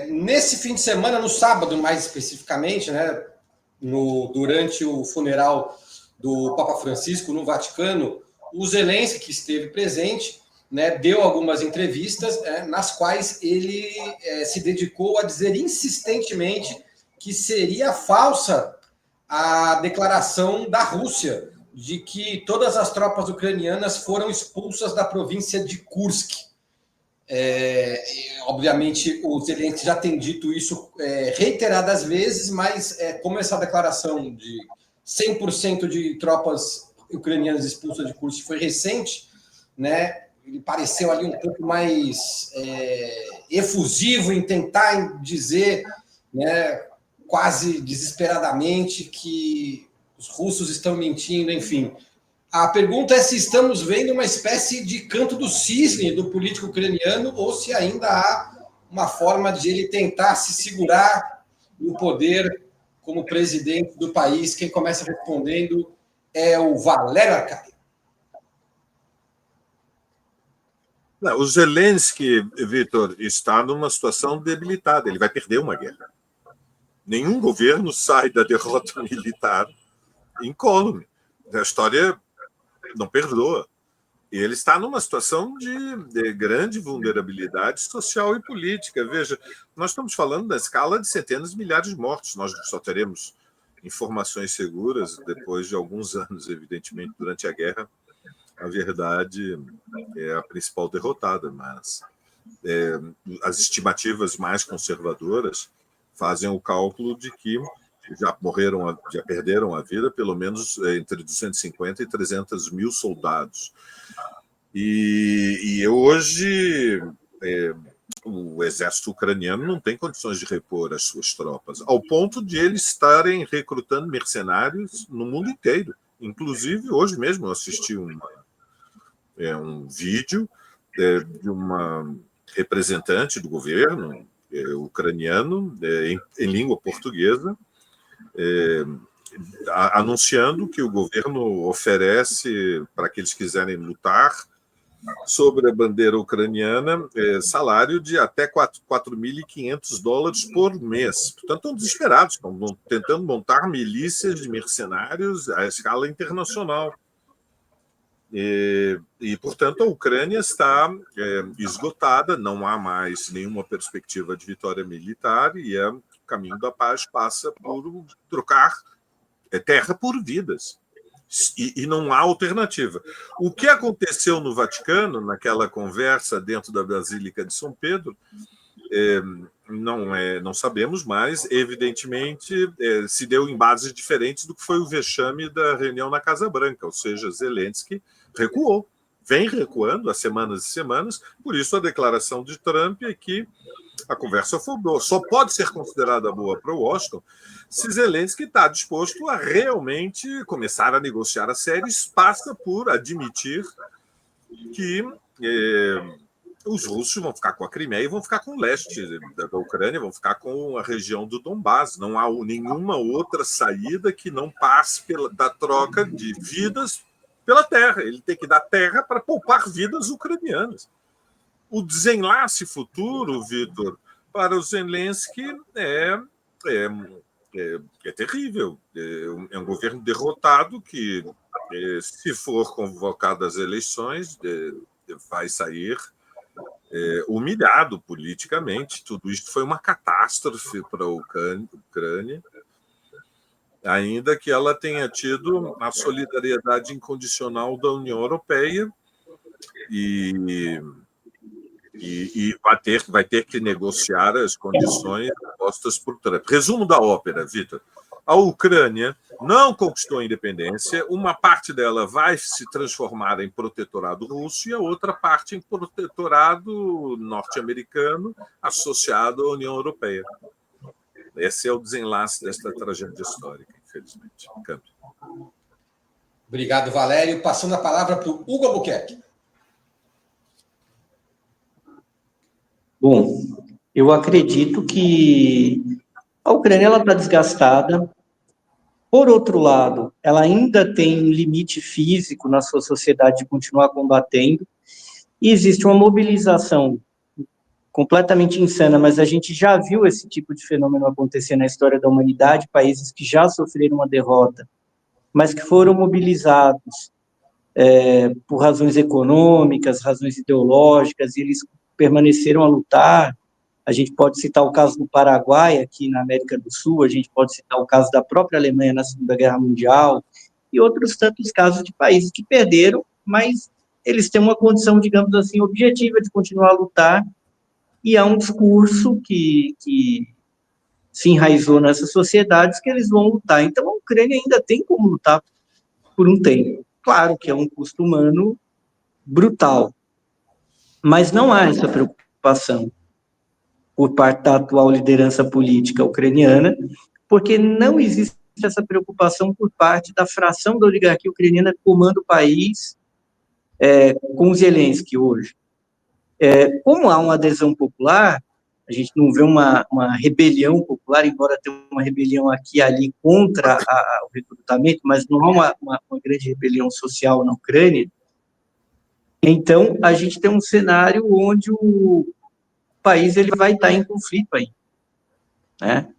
Nesse fim de semana, no sábado mais especificamente, né, durante o funeral do Papa Francisco no Vaticano, o Zelensky, que esteve presente, né, deu algumas entrevistas, nas quais ele se dedicou a dizer insistentemente que seria falsa a declaração da Rússia de que todas as tropas ucranianas foram expulsas da província de Kursk. Obviamente, o Zelensky já tem dito isso reiteradas vezes, mas como essa declaração de 100% de tropas ucranianas expulsas de Kursk foi recente, né, ele pareceu ali um pouco mais efusivo em tentar dizer, né, quase desesperadamente, que os russos estão mentindo, enfim. A pergunta é se estamos vendo uma espécie de canto do cisne do político ucraniano ou se ainda há uma forma de ele tentar se segurar no poder como presidente do país. Quem começa respondendo é o Valério Arcari. O Zelensky, Vitor, está numa situação debilitada. Ele vai perder uma guerra. Nenhum governo sai da derrota militar incólume. A história não perdoa. E ele está numa situação de grande vulnerabilidade social e política. Veja, nós estamos falando da escala de centenas de milhares de mortos. Nós só teremos informações seguras depois de alguns anos, evidentemente, durante a guerra. A verdade é a principal derrotada, mas as estimativas mais conservadoras fazem o cálculo de que já perderam a vida pelo menos entre 250 e 300 mil soldados. E hoje o exército ucraniano não tem condições de repor as suas tropas, ao ponto de eles estarem recrutando mercenários no mundo inteiro. Inclusive, hoje mesmo eu assisti um vídeo de uma representante do governo ucraniano em língua portuguesa, anunciando que o governo oferece para aqueles que quiserem lutar sobre a bandeira ucraniana salário de até $4.500 por mês. Portanto, estão desesperados, estão tentando montar milícias de mercenários à escala internacional. Portanto, a Ucrânia está esgotada, não há mais nenhuma perspectiva de vitória militar e o caminho da paz passa por trocar terra por vidas. E não há alternativa. O que aconteceu no Vaticano, naquela conversa dentro da Basílica de São Pedro, não sabemos, mas, evidentemente, se deu em bases diferentes do que foi o vexame da reunião na Casa Branca, ou seja, Zelensky recuou, vem recuando há semanas e semanas, por isso a declaração de Trump é que a conversa foi boa. Só pode ser considerada boa para Washington se Zelensky está disposto a realmente começar a negociar a sério, passa por admitir que os russos vão ficar com a Crimeia e vão ficar com o leste da Ucrânia, vão ficar com a região do Donbás. Não há nenhuma outra saída que não passe da troca de vidas pela terra. Ele tem que dar terra para poupar vidas ucranianas. O desenlace futuro, Vitor, para o Zelensky é terrível. É um governo derrotado que, se for convocado às eleições, vai sair humilhado politicamente. Tudo isso foi uma catástrofe para a Ucrânia, ainda que ela tenha tido a solidariedade incondicional da União Europeia e vai ter que negociar as condições postas por Trump. Resumo da ópera, Vitor. A Ucrânia não conquistou a independência, uma parte dela vai se transformar em protetorado russo e a outra parte em protetorado norte-americano associado à União Europeia. Esse é o desenlace desta tragédia histórica, infelizmente. Câmbio. Obrigado, Valério. Passando a palavra para o Hugo Albuquerque. Bom, eu acredito que a Ucrânia está desgastada. Por outro lado, ela ainda tem um limite físico na sua sociedade de continuar combatendo. E existe uma mobilização completamente insana, mas a gente já viu esse tipo de fenômeno acontecer na história da humanidade, países que já sofreram uma derrota, mas que foram mobilizados por razões econômicas, razões ideológicas, e eles permaneceram a lutar. A gente pode citar o caso do Paraguai, aqui na América do Sul, a gente pode citar o caso da própria Alemanha na Segunda Guerra Mundial, e outros tantos casos de países que perderam, mas eles têm uma condição, digamos assim, objetiva de continuar a lutar, e há um discurso que se enraizou nessas sociedades que eles vão lutar. Então, a Ucrânia ainda tem como lutar por um tempo. Claro que é um custo humano brutal, mas não há essa preocupação por parte da atual liderança política ucraniana, porque não existe essa preocupação por parte da fração da oligarquia ucraniana que comanda o país com Zelensky hoje. Como há uma adesão popular, a gente não vê uma rebelião popular, embora tenha uma rebelião aqui e ali contra o recrutamento, mas não há uma grande rebelião social na Ucrânia. Então, a gente tem um cenário onde o país ele vai estar em conflito aí, né?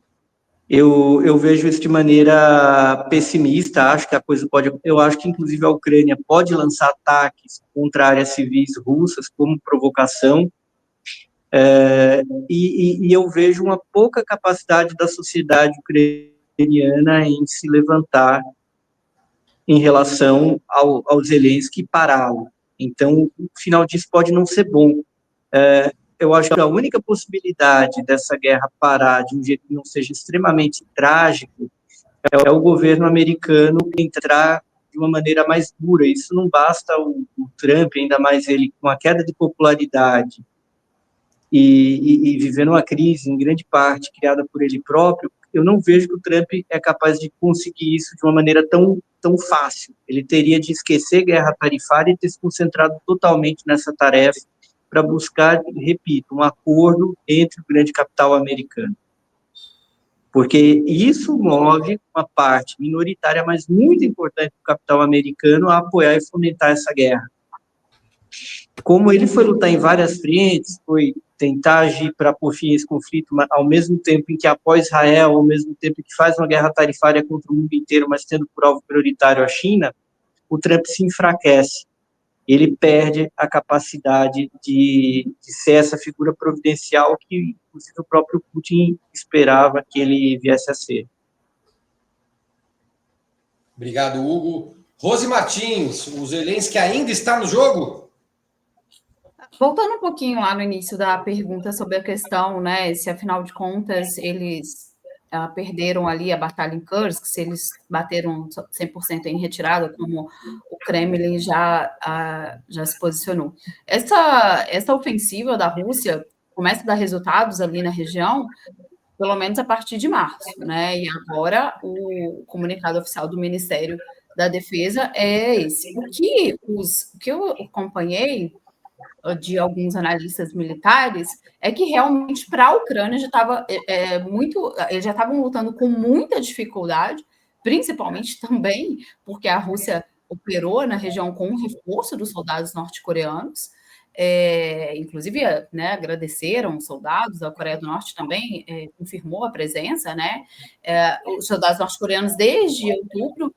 Eu vejo isso de maneira pessimista, acho que a coisa eu acho que inclusive a Ucrânia pode lançar ataques contra áreas civis russas como provocação, e eu vejo uma pouca capacidade da sociedade ucraniana em se levantar em relação ao Zelensky pará-lo. Então, o final disso pode não ser bom. Eu acho que a única possibilidade dessa guerra parar de um jeito que não seja extremamente trágico é o governo americano entrar de uma maneira mais dura. Isso não basta o Trump, ainda mais ele com a queda de popularidade e vivendo uma crise, em grande parte, criada por ele próprio. Eu não vejo que o Trump é capaz de conseguir isso de uma maneira tão fácil. Ele teria de esquecer guerra tarifária e ter se concentrado totalmente nessa tarefa para buscar, repito, um acordo entre o grande capital americano. Porque isso move uma parte minoritária, mas muito importante do capital americano a apoiar e fomentar essa guerra. Como ele foi lutar em várias frentes, foi tentar agir para pôr fim a esse conflito, mas ao mesmo tempo em que apoia Israel, ao mesmo tempo que faz uma guerra tarifária contra o mundo inteiro, mas tendo por alvo prioritário a China, o Trump se enfraquece. Ele perde a capacidade de ser essa figura providencial que, inclusive, o próprio Putin esperava que ele viesse a ser. Obrigado, Hugo. Rose Martins, o Zelensky ainda está no jogo? Voltando um pouquinho lá no início da pergunta sobre a questão, né, se afinal de contas eles perderam ali a batalha em Kursk, se eles bateram 100% em retirada, como o Kremlin já se posicionou. Essa ofensiva da Rússia começa a dar resultados ali na região, pelo menos a partir de março, né? E agora o comunicado oficial do Ministério da Defesa é esse. O que eu acompanhei de alguns analistas militares é que realmente para a Ucrânia já estava eles já estavam lutando com muita dificuldade, principalmente também porque a Rússia operou na região com um reforço dos soldados norte-coreanos, inclusive, né, agradeceram os soldados, a Coreia do Norte também confirmou a presença, né, os soldados norte-coreanos desde outubro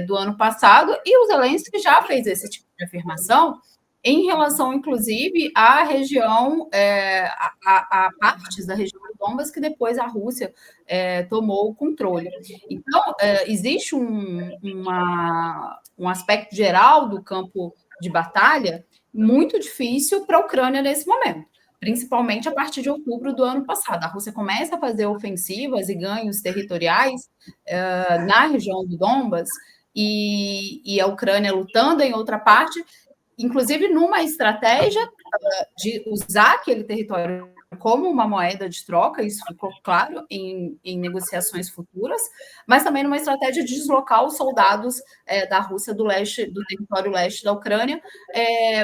do ano passado, e o Zelensky já fez esse tipo de afirmação em relação, inclusive, à região, a partes da região do Donbas que depois a Rússia tomou o controle. Então, existe um aspecto geral do campo de batalha muito difícil para a Ucrânia nesse momento, principalmente a partir de outubro do ano passado. A Rússia começa a fazer ofensivas e ganhos territoriais na região do Donbas, e a Ucrânia lutando em outra parte, inclusive numa estratégia de usar aquele território como uma moeda de troca, isso ficou claro em negociações futuras, mas também numa estratégia de deslocar os soldados da Rússia do leste, do território leste da Ucrânia,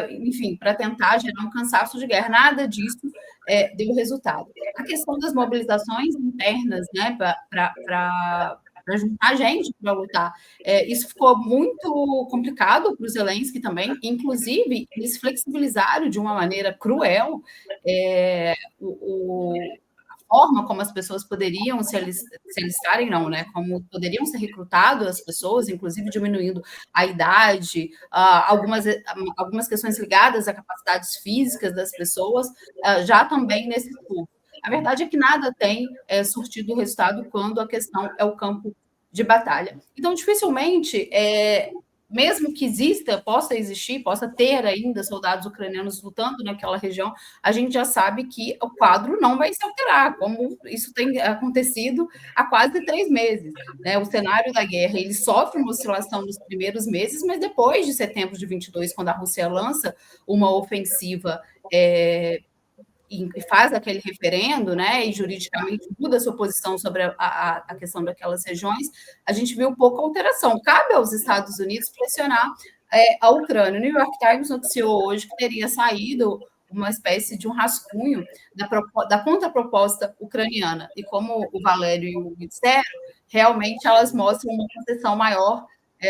enfim, para tentar gerar um cansaço de guerra. Nada disso deu resultado. A questão das mobilizações internas, né, para juntar gente para lutar. Isso ficou muito complicado para os Zelensky também, inclusive, eles flexibilizaram de uma maneira cruel a forma como as pessoas poderiam se alistarem, não, né? Como poderiam ser recrutadas as pessoas, inclusive diminuindo a idade, algumas questões ligadas a capacidades físicas das pessoas, já também nesse curso. A verdade é que nada tem surtido resultado quando a questão é o campo de batalha. Então, dificilmente, mesmo que possa existir, possa ter ainda soldados ucranianos lutando naquela região, a gente já sabe que o quadro não vai se alterar, como isso tem acontecido há quase 3 meses. Né? O cenário da guerra, ele sofre uma oscilação nos primeiros meses, mas depois de setembro de 22, quando a Rússia lança uma ofensiva e faz aquele referendo, né, e juridicamente muda sua posição sobre a questão daquelas regiões, a gente viu pouca alteração. Cabe aos Estados Unidos pressionar a Ucrânia. O New York Times noticiou hoje que teria saído uma espécie de um rascunho da contraproposta ucraniana. E como o Valério e o disseram, realmente elas mostram uma concessão maior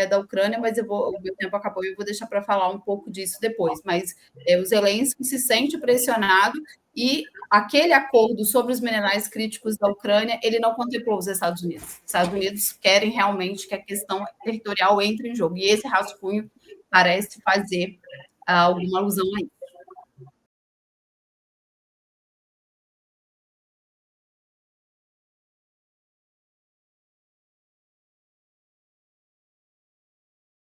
da Ucrânia, mas o meu tempo acabou e eu vou deixar para falar um pouco disso depois. Mas o Zelensky se sente pressionado e aquele acordo sobre os minerais críticos da Ucrânia, ele não contemplou os Estados Unidos. Os Estados Unidos querem realmente que a questão territorial entre em jogo, e esse rascunho parece fazer alguma alusão a isso.